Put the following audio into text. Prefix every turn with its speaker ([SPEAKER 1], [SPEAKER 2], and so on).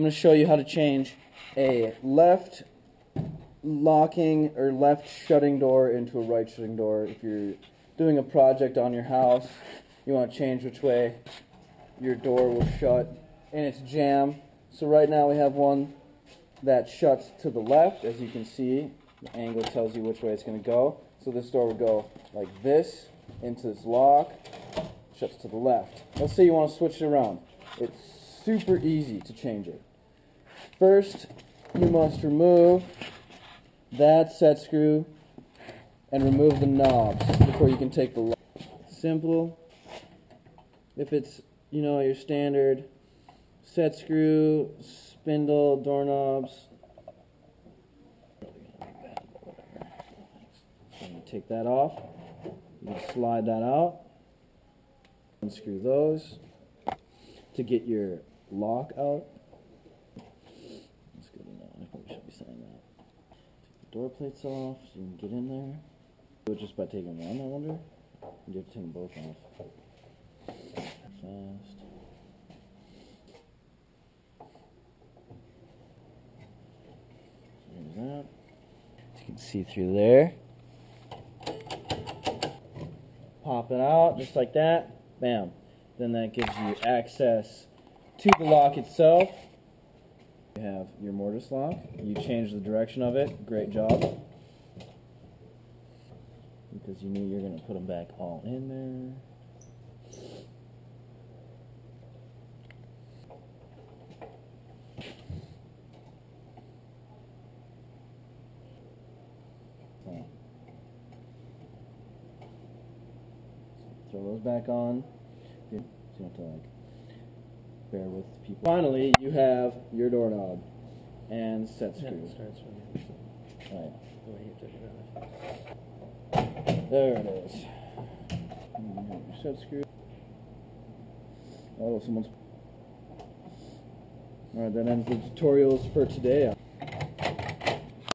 [SPEAKER 1] I'm going to show you how to change a left locking or left shutting door into a right shutting door. If you're doing a project on your house, you want to change which way your door will shut in its jamb. So right now we have one that shuts to the left. As you can see, the angle tells you which way it's going to go. So this door would go like this into this lock, shuts to the left. Let's say you want to switch it around. It's super easy to change it. First, you must remove that set screw and remove the knobs before you can take the lock. Simple. If it's, your standard set screw, spindle, doorknobs. So you take that off. You can slide that out. Unscrew those to get your lock out. That's good to know. I probably should be saying that. Take the door plates off so you can get in there. Do it just by taking one, I wonder. You have to take them both off. Fast. There's that. As you can see through there. Pop it out just like that. Bam. Then that gives you access to the lock itself. You have your mortise lock. You change the direction of it. Great job. Because you knew you were going to put them back all in there. Throw those back on. So you don't have to bear with people. Finally, you have your doorknob and set screw. Right. There it is. Your set screw. Oh, someone's. Alright, that ends the tutorials for today.